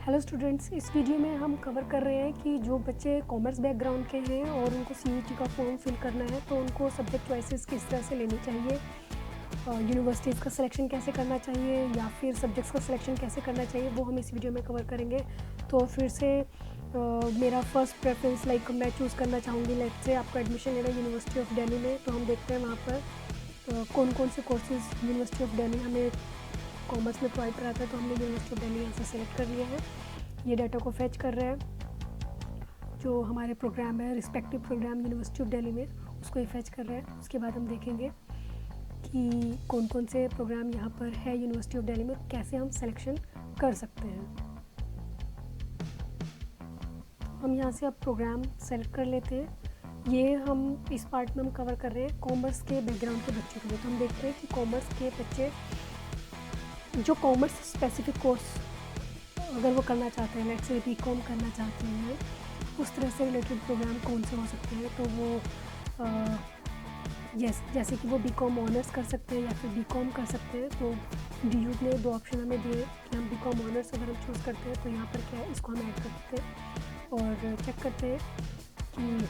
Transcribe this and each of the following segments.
Hello students, इस video में हम कवर कर रहे हैं कि जो बच्चे कॉमर्स बैकग्राउंड के हैं और उनको सीयूईटी का फॉर्म फिल करना है तो उनको सब्जेक्ट चॉइसेस किस तरह से लेनी चाहिए, यूनिवर्सिटीज़ का सिलेक्शन कैसे करना चाहिए या फिर सब्जेक्ट्स का सिलेक्शन कैसे करना चाहिए, वो हम इस वीडियो में कवर करेंगे। तो फिर से मेरा फर्स्ट प्रेफरेंस मैं चूज़ करना चाहूँगी, लेट से आपको एडमिशन लेना यूनिवर्सिटी ऑफ दिल्ली में, तो हम देखते हैं वहाँ पर कौन कौन से कोर्सेज़ यूनिवर्सिटी ऑफ दिल्ली हमें कॉमर्स में प्रोवाइड कराता है। तो हमने यूनिवर्सिटी ऑफ दिल्ली यहाँ से सेलेक्ट कर लिया है। ये डाटा को फैच कर रहा है, जो हमारे प्रोग्राम है respective programme university of Delhi में, उसको ये फैच कर रहा है। उसके बाद हम देखेंगे कि कौन कौन से प्रोग्राम यहाँ पर है यूनिवर्सिटी ऑफ दिल्ली में, कैसे हम सिलेक्शन कर सकते हैं। हम यहाँ से अब प्रोग्राम सेलेक्ट कर लेते हैं। ये हम इस पार्ट में हम कवर कर रहे हैं कॉमर्स के बैकग्राउंड के बच्चों के लिए। तो हम देखते हैं कि कॉमर्स के बच्चे जो कॉमर्स स्पेसिफिक कोर्स अगर वो करना चाहते हैं, लेट्स से बीकॉम करना चाहते हैं, उस तरह से रिलेटेड प्रोग्राम कौन से हो सकते हैं। तो वो जैसे कि वो बीकॉम ऑनर्स कर सकते हैं या फिर बीकॉम कर सकते हैं। तो डीयू ने दो ऑप्शन हमें दिए कि हम बीकॉम ऑनर्स अगर हम चूज़ करते हैं तो यहाँ पर क्या है, इसको हम ऐड कर देते हैं और चेक करते हैं कि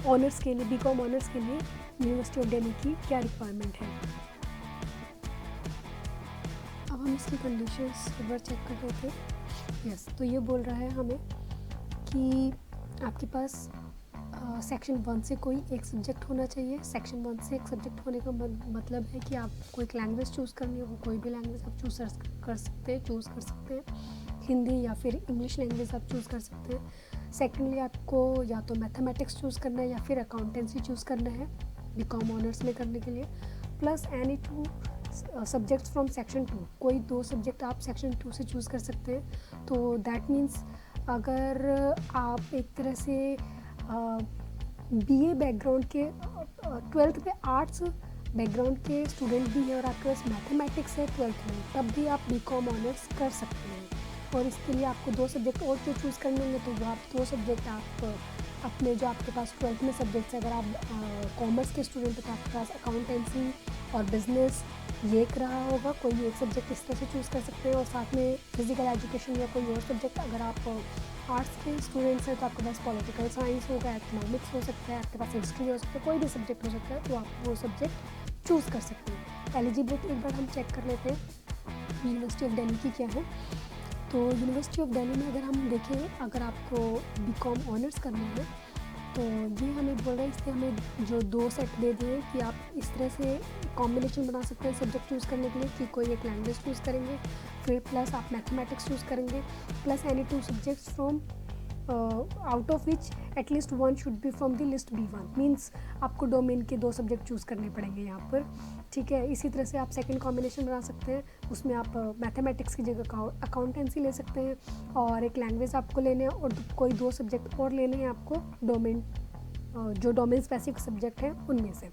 ऑनर्स के लिए, बीकॉम ऑनर्स के लिए यूनिवर्सिटी ऑफ दिल्ली की क्या रिक्वायरमेंट है। अब हम इसकी कंडीशंस एक बार चेक कर रहे थे। यस, तो ये बोल रहा है हमें कि आपके पास सेक्शन 1 से कोई एक सब्जेक्ट होना चाहिए। सेक्शन 1 से एक सब्जेक्ट होने का मतलब है कि आपको एक लैंग्वेज चूज़ करनी है, वो कोई भी लैंग्वेज आप चूज़ कर सकते हैं। हिंदी या फिर इंग्लिश लैंग्वेज आप चूज़ कर सकते हैं। सेकेंडली, आपको या तो मैथमेटिक्स चूज़ करना है या फिर अकाउंटेंसी चूज़ करना है बीकॉम ऑनर्स में करने के लिए। Plus any 2 subjects from section 2, कोई 2 सब्जेक्ट आप सेक्शन 2 से चूज़ कर सकते हैं। तो दैट मीन्स अगर आप एक तरह से बीए बैकग्राउंड के 12th पे आर्ट्स बैकग्राउंड के स्टूडेंट भी हैं और आपके पास मैथमेटिक्स है 12th में, तब भी आप बीकॉम ऑनर्स कर सकते हैं। और इसके लिए आपको 2 सब्जेक्ट और जो चूज़ करने होंगे, तो वो आप 2 सब्जेक्ट आप अपने जो आपके पास 12th में सब्जेक्ट्स है, अगर आप कॉमर्स के स्टूडेंट हैं तो आपके पास अकाउंटेंसी और बिजनेस ये एक रहा होगा, कोई एक सब्जेक्ट इस तरह से चूज़ कर सकते हैं। और साथ में फिजिकल एजुकेशन या कोई और सब्जेक्ट, अगर आप आर्ट्स के स्टूडेंट्स हैं तो आपके पास पॉलिटिकल साइंस होगा, इकोनॉमिक्स हो सकता है, आपके पास हिस्ट्री हो सकता है, कोई भी सब्जेक्ट हो सकता है, तो आप वो सब्जेक्ट चूज़ कर सकते हैं। एलिजिबिलिटी एक बार हम चेक कर लेते हैं यूनिवर्सिटी ऑफ दिल्ली की क्या है। तो यूनिवर्सिटी ऑफ दिल्ली में अगर हम देखें, अगर आपको बीकॉम ऑनर्स करना है तो ये हमें बोल रहा है, इससे हमें जो 2 सेट दे दिए कि आप इस तरह से कॉम्बिनेशन बना सकते हैं सब्जेक्ट चूज़ करने के लिए कि कोई एक लैंग्वेज चूज़ करेंगे, फिर प्लस आप मैथमेटिक्स चूज़ करेंगे, plus any 2 subjects from out of which at least 1 should be from the list B1। Means आपको डोमेन के 2 सब्जेक्ट चूज़ करने पड़ेंगे यहाँ पर, ठीक है। इसी तरह से आप सेकंड कॉम्बिनेशन बना सकते हैं, उसमें आप मैथमेटिक्स की जगह अकाउंटेंसी ले सकते हैं और एक लैंग्वेज आपको लेने हैं और कोई 2 सब्जेक्ट और लेने हैं आपको डोमेन, जो डोमेन स्पेसिफिक सब्जेक्ट हैं उनमें से।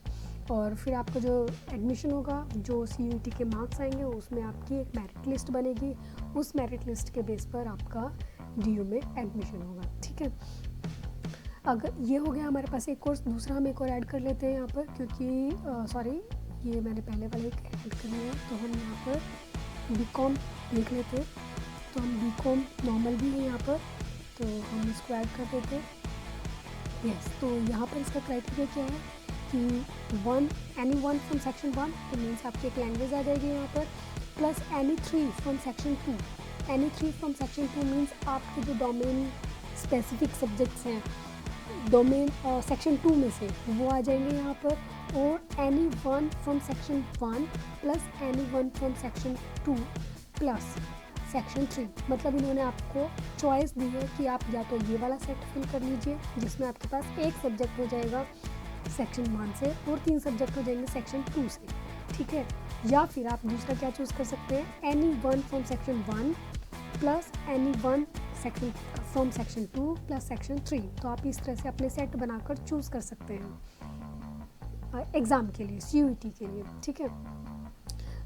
और फिर आपका जो एडमिशन होगा, जो सीयूईटी के मार्क्स आएंगे, उसमें आपकी एक मेरिट लिस्ट बनेगी, उस मेरिट लिस्ट के बेस पर आपका डीयू में एडमिशन होगा, ठीक है। अगर ये हो गया हमारे पास एक कोर्स, दूसरा हम एक और ऐड कर लेते हैं यहाँ पर, क्योंकि सॉरी ये मैंने पहले वाला एक ऐड कर लिया है। तो हम यहाँ पर बीकॉम देख लेते हैं। तो हम बीकॉम नॉर्मल भी है यहाँ पर, तो हम इसको ऐड कर देते हैं। यस, तो यहाँ पर इसका क्राइटेरिया क्या है कि एनी वन फ्रॉम सेक्शन 1, तो मीन्स आपकी एक लैंग्वेज आ जाएगी यहाँ पर, plus any 3 from section 2। Any 3 from section 2 means आपके जो डोमेन स्पेसिफिक सब्जेक्ट्स हैं डोमेन सेक्शन 2 में से, वो आ जाएंगे यहाँ पर। और any 1 from section 1 plus any 1 from section 2 plus section 3। मतलब इन्होंने आपको चॉइस दी है कि आप या तो ये वाला सेट फिल कर लीजिए जिसमें आपके पास एक सब्जेक्ट हो जाएगा सेक्शन 1 से और 3 सब्जेक्ट हो जाएंगे सेक्शन 2 से, ठीक है। या फिर आप दूसरा क्या चूज़ कर सकते हैं, any 1 from section 1 plus any 1 section from section 2 plus section 3। तो आप इस तरह से अपने सेट बनाकर चूज़ कर सकते हैं एग्ज़ाम के लिए, सीयूईटी के लिए, ठीक है।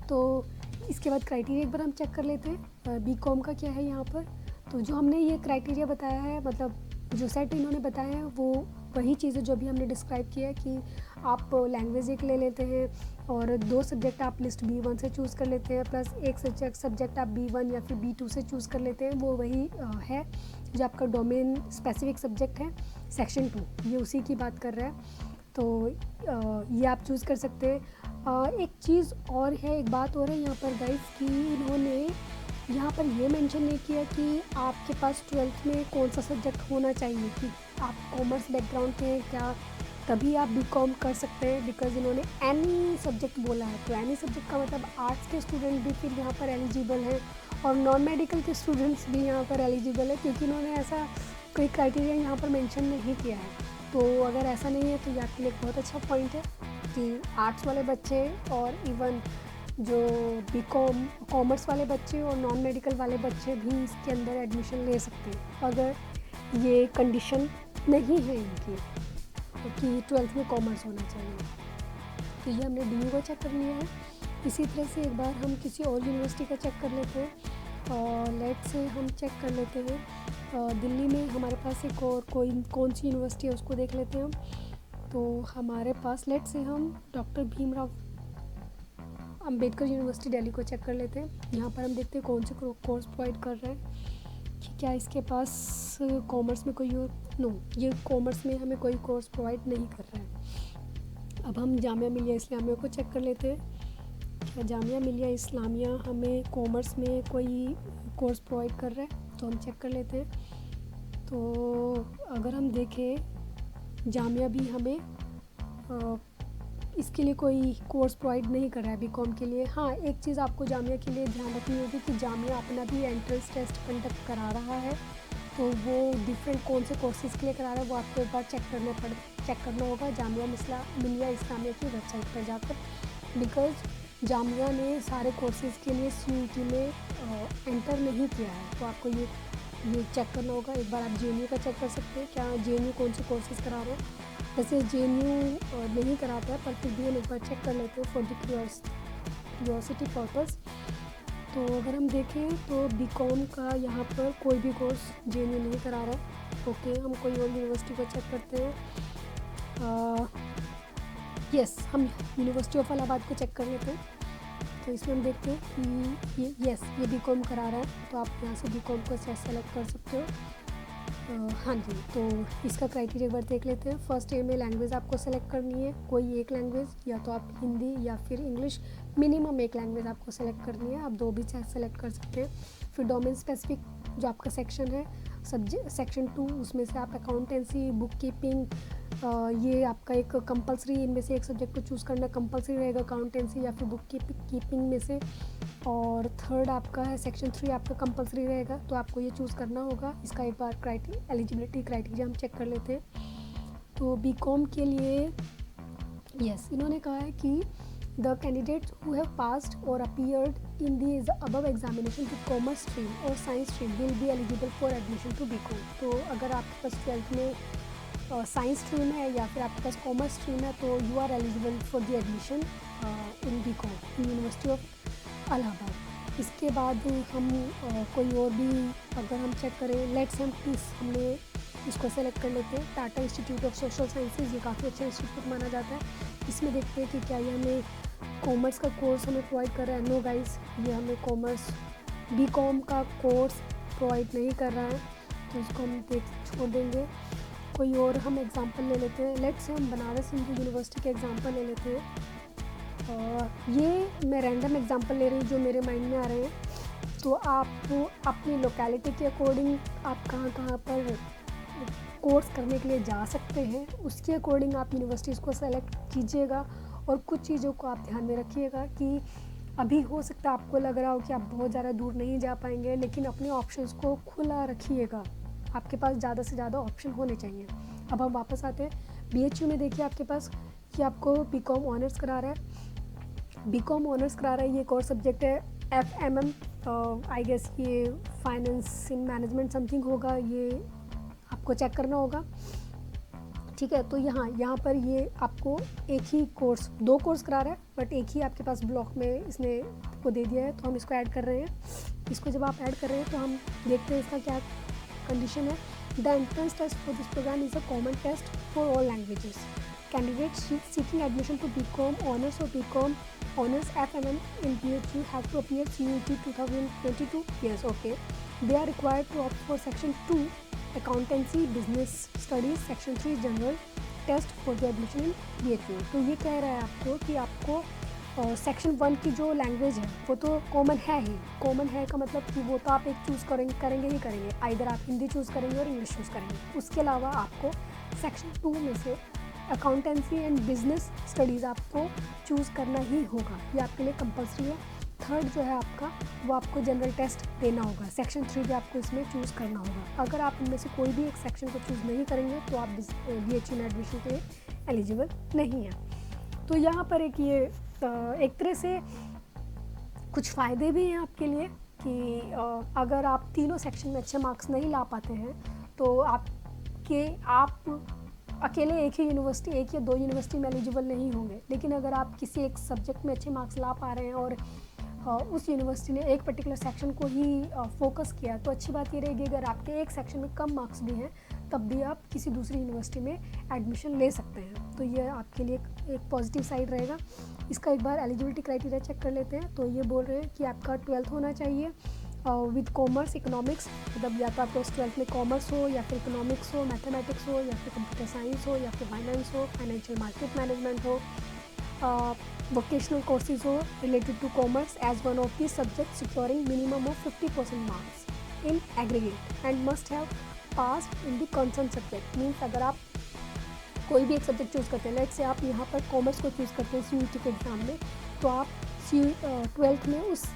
तो इसके बाद क्राइटेरिया एक बार हम चेक कर लेते हैं बीकॉम का क्या है यहाँ पर। तो जो हमने ये क्राइटेरिया बताया है, मतलब जो सेट इन्होंने बताया है, वो वही चीज़ है जो अभी हमने डिस्क्राइब किया है कि आप लैंग्वेज एक ले लेते हैं और 2 सब्जेक्ट आप लिस्ट B1 से चूज़ कर लेते हैं, प्लस एक सब्जेक्ट आप B1 या फिर B2 से चूज़ कर लेते हैं, वो वही है जो आपका डोमेन स्पेसिफिक सब्जेक्ट है सेक्शन 2, ये उसी की बात कर रहा है। तो ये आप चूज़ कर सकते हैं। एक चीज़ और है, एक बात और है यहाँ पर गाइस कि इन्होंने यहाँ पर ये मेंशन नहीं किया कि आपके पास 12th में कौन सा सब्जेक्ट होना चाहिए, कि आप कॉमर्स बैकग्राउंड के हैं क्या तभी आप बीकॉम कर सकते हैं, बिकॉज इन्होंने एनी सब्जेक्ट बोला है। तो एनी सब्जेक्ट का मतलब आर्ट्स के स्टूडेंट भी फिर यहाँ पर एलिजिबल हैं और नॉन मेडिकल के स्टूडेंट्स भी यहाँ पर एलिजिबल है, क्योंकि इन्होंने ऐसा कोई क्राइटेरिया यहाँ पर मेंशन नहीं किया है। तो अगर ऐसा नहीं है तो ये आपके लिए एक बहुत अच्छा पॉइंट है कि आर्ट्स वाले बच्चे और इवन जो बीकॉम कॉमर्स वाले बच्चे और नॉन मेडिकल वाले बच्चे भी इसके अंदर एडमिशन ले सकते हैं, अगर ये कंडीशन नहीं है इनकी कि 12th में कॉमर्स होना चाहिए। तो ये हमने DU का चेक कर लिया है। इसी तरह से एक बार हम किसी और यूनिवर्सिटी का चेक कर लेते हैं और लेट से हम चेक कर लेते हैं दिल्ली में हमारे पास एक और कौन सी यूनिवर्सिटी है उसको देख लेते हैं हम। तो हमारे पास लेट से हम डॉक्टर भीमराव अंबेडकर यूनिवर्सिटी दिल्ली को चेक कर लेते हैं। यहाँ पर हम देखते हैं कौन से कोर्स प्रोवाइड कर रहे हैं, कि क्या इसके पास कॉमर्स में कोई और ये कॉमर्स में हमें कोई कोर्स प्रोवाइड नहीं कर रहा है। अब हम जामिया मिलिया इस्लामिया को चेक कर लेते हैं, क्या जामिया मिलिया इस्लामिया हमें कॉमर्स में कोई कोर्स प्रोवाइड कर रहा है, तो हम चेक कर लेते हैं। तो अगर हम देखें जामिया भी हमें इसके लिए कोई कोर्स प्रोवाइड नहीं कर रहा है बीकॉम के लिए। हाँ, एक चीज़ आपको जामिया के लिए ध्यान रखनी होगी कि जामिया अपना भी एंट्रेंस टेस्ट कंडक्ट करा रहा है, तो वो डिफरेंट कौन से कोर्सेज़ के लिए करा रहा है वो आपको एक बार चेक करना होगा जामिया मिलिया इस्लामिया की वेबसाइट पर जाकर, बिकॉज जामिया ने सारे कोर्सेज़ के लिए CUET में एंटर नहीं किया है। तो आपको ये चेक करना होगा। एक बार आप JNU का चेक कर सकते हैं, क्या JNU कौन से कोर्सेज़ करा रहे हैं। वैसे JNU नहीं कराता है, पर फिर भी हम एक बार चेक कर लेते हैं फॉर द क्यूरियोसिटी पर्पज़। तो अगर हम देखें तो बीकॉम का यहाँ पर कोई भी कोर्स JNU नहीं करा रहा है। ओके, हम कोई और यूनिवर्सिटी को चेक करते हैं। यस, हम यूनिवर्सिटी ऑफ इलाहाबाद को चेक कर लेते हैं। तो इसमें हम देखते हैं कि ये बीकॉम करा रहा है, तो आप यहाँ से बीकॉम को सेलेक्ट कर सकते हो। हाँ जी, तो इसका क्राइटेरिया एक बार देख लेते हैं। फर्स्ट में लैंग्वेज आपको सेलेक्ट करनी है, कोई एक लैंग्वेज, या तो आप हिंदी या फिर इंग्लिश, मिनिमम एक लैंग्वेज आपको सेलेक्ट करनी है। आप 2 भी सेलेक्ट कर सकते हैं। फिर डोमेन स्पेसिफिक जो आपका सेक्शन है सेक्शन 2, उसमें से आप अकाउंटेंसी, बुक कीपिंग, ये आपका एक कंपलसरी, इनमें से एक सब्जेक्ट को चूज़ करना कंपलसरी रहेगा, अकाउंटेंसी या फिर बुक कीपिंग में से। और थर्ड आपका है सेक्शन 3, आपका कंपलसरी रहेगा, तो आपको ये चूज़ करना होगा। इसका एक बार एलिजिबिलिटी क्राइटेरिया हम चेक कर लेते हैं। तो बीकॉम के लिए यस, इन्होंने कहा है कि the candidates who have passed or appeared in the above examination with commerce stream or science stream will be eligible for admission to BCom. तो अगर आपके पास 12th में साइंस स्ट्रीम है या फिर आपके पास कॉमर्स स्ट्रीम है, तो you are eligible for the admission in BCom in university of Allahabad. इसके बाद हम कोई और भी अगर हम चेक करें, लेट्स हमने इसको सेलेक्ट कर लेते हैं, Tata institute of social sciences. ये काफ़ी अच्छा इंस्टीट्यूट माना जाता है। इसमें देखते हैं कि क्या ये हमें कॉमर्स का कोर्स हमें प्रोवाइड कर रहा है। नो गाइस, ये हमें कॉमर्स बीकॉम का कोर्स प्रोवाइड नहीं कर रहा है, तो इसको हम छोड़ देंगे। कोई और हम एग्ज़ाम्पल ले लेते हैं। लेट्स से हम बनारस हिंदू यूनिवर्सिटी के एग्ज़ाम्पल ले लेते हैं। ये मैं रैंडम एग्ज़ाम्पल ले रही हूँ जो मेरे माइंड में आ रहे हैं। तो आप अपनी लोकेलिटी के अकॉर्डिंग आप कहाँ पर कोर्स करने के लिए जा सकते हैं, उसके अकॉर्डिंग आप यूनिवर्सिटीज़ को सेलेक्ट कीजिएगा। और कुछ चीज़ों को आप ध्यान में रखिएगा कि अभी हो सकता है आपको लग रहा हो कि आप बहुत ज़्यादा दूर नहीं जा पाएंगे, लेकिन अपने ऑप्शंस को खुला रखिएगा। आपके पास ज़्यादा से ज़्यादा ऑप्शन होने चाहिए। अब हम वापस आते हैं BHU में। देखिए आपके पास कि आपको बीकॉम ऑनर्स करा रहा है, बीकॉम ऑनर्स करा रहा है। ये कोर्स सब्जेक्ट है FMM, आई गेस ये फाइनेंस इन मैनेजमेंट समथिंग होगा, ये आपको चेक करना होगा। ठीक है, तो यहाँ पर ये आपको एक ही कोर्स, 2 कोर्स करा रहा है, बट एक ही आपके पास ब्लॉक में इसने आपको दे दिया है, तो हम इसको ऐड कर रहे हैं। इसको जब आप ऐड कर रहे हैं तो हम देखते हैं इसका क्या कंडीशन है। The entrance test for this programme is a common test for all languages. Candidates seeking admission to BCom Honors or BCom Honors FNM in BHU have to appear CUET 2022. Yes, okay. They are required to opt for Section 2 Accountancy Business Studies, Section 3 General Test for the admission in BHU. तो ये कह रहा है आपको कि आपको section 1 की जो लैंग्वेज है वो तो कॉमन है ही। कॉमन है का मतलब कि वो तो आप एक चूज़ करेंगे ही करेंगे, आइदर आप हिंदी चूज़ करेंगे और इंग्लिश चूज़ करेंगे। उसके अलावा आपको सेक्शन 2 में से अकाउंटेंसी एंड बिजनेस स्टडीज़ आपको चूज़ करना ही होगा, ये आपके लिए कंपल्सरी है। थर्ड जो है आपका वो आपको जनरल टेस्ट देना होगा। सेक्शन 3 भी आपको इसमें चूज़ करना होगा। अगर आप इनमें से कोई भी एक सेक्शन को चूज़ नहीं करेंगे तो आप BHU में एडमिशन के लिए एलिजिबल नहीं हैं। तो यहाँ पर एक तरह से कुछ फ़ायदे भी हैं आपके लिए कि अगर आप तीनों सेक्शन में अच्छे मार्क्स नहीं ला पाते हैं तो आप अकेले एक ही यूनिवर्सिटी, एक या दो यूनिवर्सिटी में एलिजिबल नहीं होंगे। लेकिन अगर आप किसी एक सब्जेक्ट में अच्छे मार्क्स ला पा रहे हैं और उस यूनिवर्सिटी ने एक पर्टिकुलर सेक्शन को ही फोकस किया तो अच्छी बात ये रहेगी अगर आपके एक सेक्शन में कम मार्क्स भी हैं तब भी आप किसी दूसरी यूनिवर्सिटी में एडमिशन ले सकते हैं। तो ये आपके लिए एक पॉजिटिव साइड रहेगा। इसका एक बार एलिजिबिलिटी क्राइटेरिया चेक कर लेते हैं। तो ये बोल रहे हैं कि आपका 12th होना चाहिए विद कॉमर्स इकोनॉमिक्स, मतलब या तो आपको 12th में कॉमर्स हो या फिर इकोनॉमिक्स हो, मैथमेटिक्स हो या फिर कंप्यूटर साइंस हो या फिर फाइनेंस हो, फाइनेंशियल मार्केट मैनेजमेंट हो, vocational courses हो related to commerce as one of the subjects securing minimum of 50% marks in aggregate and must have passed in the concerned subject। Means अगर आप कोई भी एक सब्जेक्ट चूज़ करते हैं, लेट्स से आप यहाँ पर कॉमर्स को चूज़ करते हैं CUET के एग्ज़ाम में, तो आप 12th में उस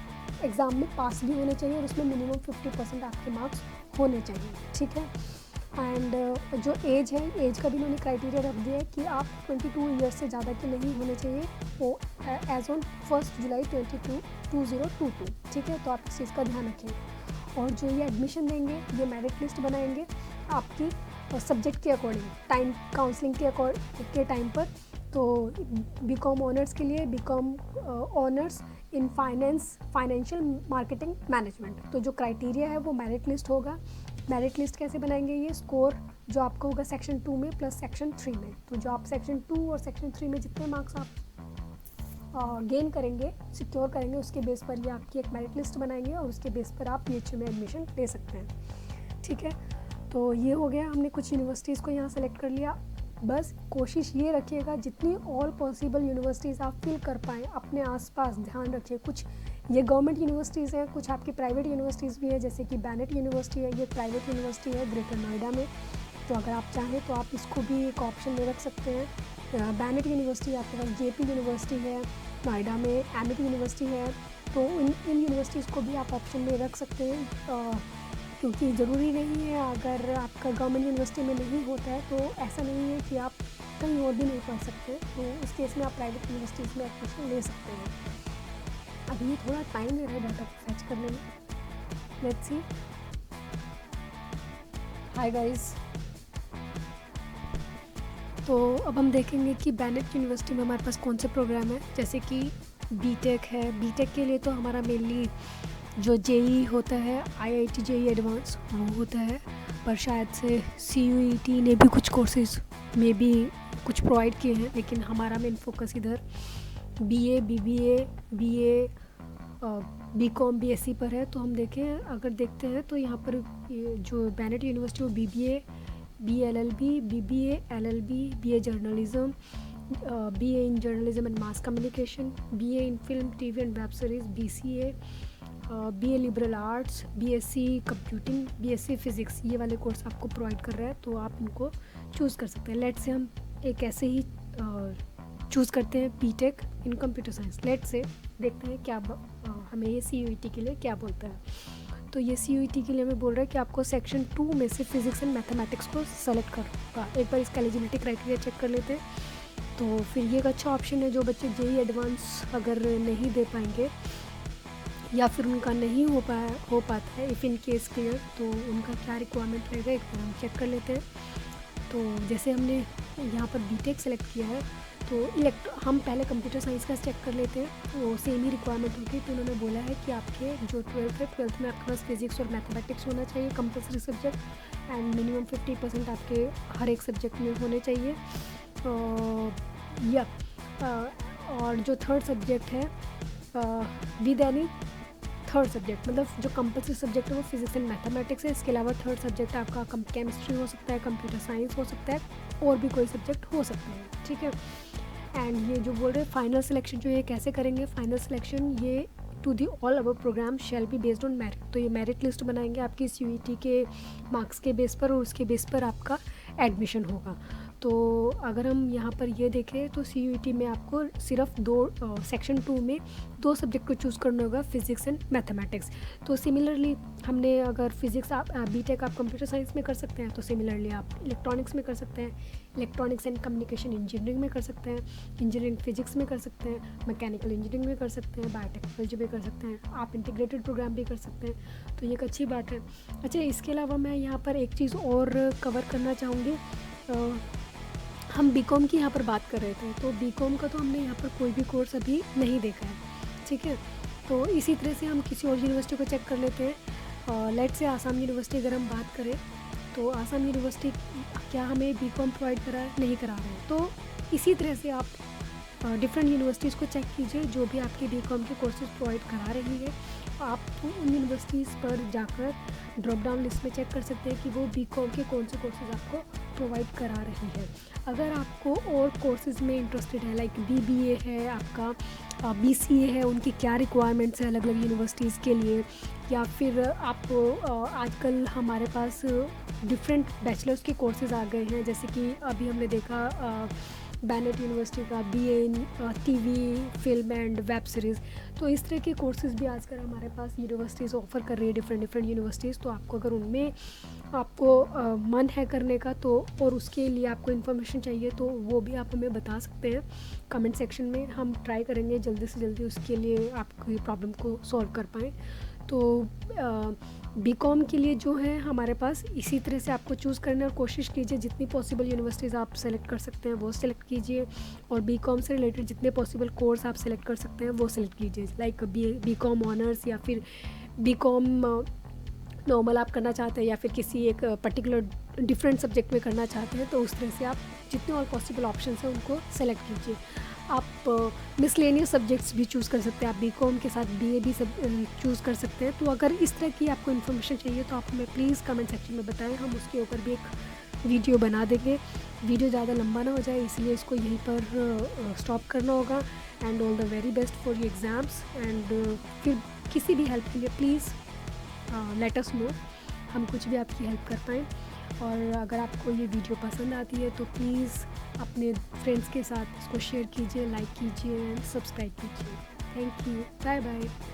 एग्ज़ाम में पास भी होने चाहिए और उसमें मिनिमम 50% आपके मार्क्स होने चाहिए, ठीक है। एंड जो एज है, एज का भी उन्होंने क्राइटेरिया रख दिया है कि आप 22 ईयर्स से ज़्यादा के नहीं होने चाहिए वो एज ऑन 1 जुलाई 2022, ठीक है। तो आप इस चीज़ का ध्यान रखें। और जो ये एडमिशन देंगे ये मेरिट लिस्ट बनाएंगे आपकी सब्जेक्ट के अकॉर्डिंग, टाइम काउंसलिंग के टाइम पर। तो BCom ऑनर्स के लिए BCom honours in financial marketing management, तो जो क्राइटेरिया है वो मेरिट लिस्ट होगा। मेरिट लिस्ट कैसे बनाएंगे, ये स्कोर जो आपका होगा सेक्शन 2 में प्लस सेक्शन 3 में। तो जो आप सेक्शन 2 और सेक्शन 3 में जितने मार्क्स आप गेन करेंगे, सिक्योर करेंगे, उसके बेस पर ये आपकी एक मेरिट लिस्ट बनाएंगे और उसके बेस पर आप BHU में एडमिशन ले सकते हैं, ठीक है। तो ये हो गया, हमने कुछ यूनिवर्सिटीज़ को यहाँ सेलेक्ट कर लिया। बस कोशिश ये रखिएगा जितनी ऑल पॉसिबल यूनिवर्सिटीज़ आप फिल कर पाएँ, अपने आसपास ध्यान रखिए। कुछ ये गवर्नमेंट यूनिवर्सिटीज़ हैं, कुछ आपकी प्राइवेट यूनिवर्सिटीज़ भी है, जैसे कि बैनेट यूनिवर्सिटी है, ये प्राइवेट यूनिवर्सिटी है ग्रेटर नोएडा में। तो अगर आप चाहें तो आप इसको भी एक ऑप्शन में रख सकते हैं। बैनेट यूनिवर्सिटी, आपके पास JP यूनिवर्सिटी है, नोएडा में एमिट यूनिवर्सिटी है, तो इन यूनिवर्सिटीज़ को भी आप ऑप्शन में रख सकते हैं। क्योंकि ज़रूरी नहीं है अगर आपका गवर्नमेंट यूनिवर्सिटी में नहीं होता है तो ऐसा नहीं है कि आप कहीं और भी नहीं पढ़ सकते, तो उस केस में आप प्राइवेट यूनिवर्सिटीज़ में एडमिशन ले सकते हैं। अभी ये थोड़ा टाइम ले रहा है डाटा फैच करने में, लेट्स सी। हाय गाइस, तो अब हम देखेंगे कि बैनेट यूनिवर्सिटी में हमारे पास कौन से प्रोग्राम है। जैसे कि BTech है, BTech के लिए तो हमारा मेनली जो JEE होता है, IIT JEE एडवांस वो होता है, पर शायद से CUET ने भी कुछ कोर्सेज में भी कुछ प्रोवाइड किए हैं, लेकिन हमारा मेन फोकस इधर BA, BBA, BA, BCom, BSc पर है। तो हम अगर देखते हैं तो यहाँ पर जो बैनेट यूनिवर्सिटी वो BBA, BLLB, BBA, LLB, BA journalism, BA in journalism and mass communication, BA in film, TV and web series, BCA, BA liberal arts, BSc computing, BSc physics, ये वाले कोर्स आपको प्रोवाइड कर रहा है, तो आप इनको चूज़ कर सकते हैं। लेट से हम एक ऐसे ही चूज़ करते हैं BTech इन कंप्यूटर साइंस। लेट से देखते हैं क्या हमें ये CUET के लिए क्या बोलता है। तो ये CUET के लिए हमें बोल रहा है कि आपको सेक्शन 2 में से फिज़िक्स एंड मैथमेटिक्स को सेलेक्ट करना। एक बार इसका एलिजिबिलिटी क्राइटेरिया चेक कर लेते हैं। तो फिर ये एक अच्छा ऑप्शन है जो बच्चे JEE एडवांस अगर नहीं दे पाएंगे या फिर उनका नहीं हो पाता है, इफ़ इन केस क्लियर, तो उनका क्या रिक्वायरमेंट रहेगा एक बार हम चेक कर लेते हैं। तो जैसे हमने यहाँ पर BTech सेलेक्ट किया है तो हम पहले कंप्यूटर साइंस का चेक कर लेते हैं, वो सेम ही रिक्वायरमेंट होगी। तो उन्होंने बोला है कि आपके जो 12th है, 12th में आपके पास फिज़िक्स और मैथमेटिक्स होना चाहिए कंपल्सरी सब्जेक्ट, एंड मिनिमम 50% आपके हर एक सब्जेक्ट में होने चाहिए। या और जो थर्ड सब्जेक्ट है विद एनी थर्ड सब्जेक्ट, मतलब जो कंपल्सरी सब्जेक्ट है वो फिजिक्स एंड मैथमेटिक्स है। इसके अलावा थर्ड सब्जेक्ट आपका केमिस्ट्री हो सकता है, कंप्यूटर साइंस हो सकता है, और भी कोई सब्जेक्ट हो सकते हैं, ठीक है। एंड ये जो बोल रहे हैं फाइनल सिलेक्शन जो ये कैसे करेंगे, फाइनल सिलेक्शन ये to the all our programme shall be based on merit. तो ये मेरिट लिस्ट बनाएंगे आपकी CUET के मार्क्स के बेस पर, और उसके बेस पर आपका एडमिशन होगा। तो अगर हम यहाँ पर ये देखें तो CUET में आपको सिर्फ सेक्शन 2 में 2 सब्जेक्ट को चूज़ करना होगा, फिज़िक्स एंड मैथमेटिक्स। तो सिमिलरली हमने अगर फिज़िक्स आप बीटेक आप कंप्यूटर साइंस में कर सकते हैं, तो सिमिलरली आप इलेक्ट्रॉनिक्स में कर सकते हैं, इलेक्ट्रॉनिक्स एंड कम्युनिकेशन इंजीनियरिंग में कर सकते हैं, इंजीनियरिंग फिजिक्स में कर सकते हैं, मैकेनिकल इंजीनियरिंग में कर सकते हैं, बायोटेक्नोलॉजी में कर सकते हैं, आप इंटीग्रेटेड प्रोग्राम भी कर सकते हैं। तो ये एक अच्छी बात है। अच्छा, इसके अलावा मैं यहाँ पर एक चीज़ और कवर करना चाहूँगी। हम बीकॉम की यहाँ पर बात कर रहे थे, तो बीकॉम का तो हमने यहाँ पर कोई भी कोर्स अभी नहीं देखा है, ठीक है। तो इसी तरह से हम किसी और यूनिवर्सिटी को चेक कर लेते हैं। लेट से आसाम यूनिवर्सिटी अगर हम बात करें, तो आसाम यूनिवर्सिटी क्या हमें बीकॉम प्रोवाइड करा है? नहीं करा रहे हैं। तो इसी तरह से आप डिफरेंट यूनिवर्सिटीज़ को चेक कीजिए जो भी आपके बीकॉम के कोर्सेज प्रोवाइड करा रही है। आप उन यूनिवर्सिटीज़ पर जाकर ड्रॉप डाउन लिस्ट में चेक कर सकते हैं कि वो बीकॉम के कौन से कोर्सेज आपको प्रोवाइड करा रही है। अगर आपको और कोर्सेज में इंटरेस्टेड है, लाइक BBA है, आपका BCA है, उनकी क्या रिक्वायरमेंट्स है अलग अलग यूनिवर्सिटीज़ के लिए, या फिर आपको आजकल हमारे पास डिफरेंट बैचलर्स के कोर्सेज आ गए हैं, जैसे कि अभी हमने देखा बैनेट यूनिवर्सिटी का BA in TV film and web series. तो इस तरह के कोर्सेज़ भी आजकल हमारे पास यूनिवर्सिटीज़ ऑफ़र कर रही है, डिफरेंट यूनिवर्सिटीज़। तो आपको अगर उनमें आपको मन है करने का, तो और उसके लिए आपको इन्फॉर्मेशन चाहिए, तो वो भी आप हमें बता सकते हैं कमेंट सेक्शन में। हम ट्राई करेंगे जल्दी से जल्दी उसके लिए आपकी प्रॉब्लम को सॉल्व कर पाएँ। तो बीकॉम के लिए जो है हमारे पास इसी तरह से आपको चूज़ करने और कोशिश कीजिए, जितनी पॉसिबल यूनिवर्सिटीज़ आप सेलेक्ट कर सकते हैं वो सेलेक्ट कीजिए, और बीकॉम से रिलेटेड जितने पॉसिबल कोर्स आप सेलेक्ट कर सकते हैं वो सेलेक्ट कीजिए, लाइक बीकॉम ऑनर्स, या फिर बीकॉम नॉर्मल आप करना चाहते हैं, या फिर किसी एक पर्टिकुलर डिफरेंट सब्जेक्ट में करना चाहते हैं। तो उस तरह से आप जितने और पॉसिबल ऑप्शन हैं उनको सेलेक्ट कीजिए। आप मिसलेनियस सब्जेक्ट्स भी चूज़ कर सकते हैं, आप बीकॉम के साथ BA भी सब चूज़ कर सकते हैं। तो अगर इस तरह की आपको इन्फॉर्मेशन चाहिए तो आप हमें प्लीज़ कमेंट सेक्शन में बताएं, हम उसके ऊपर भी एक वीडियो बना देंगे। वीडियो ज़्यादा लंबा ना हो जाए, इसलिए इसको यहीं पर स्टॉप करना होगा। And all the very best for your exams. And फिर किसी भी हेल्प के लिए प्लीज़ लेट अस नो, हम कुछ भी आपकी हेल्प कर पाएँ। और अगर आपको ये वीडियो पसंद आती है तो प्लीज़ अपने फ्रेंड्स के साथ इसको शेयर कीजिए, लाइक कीजिए एंड सब्सक्राइब कीजिए। Thank you, bye bye.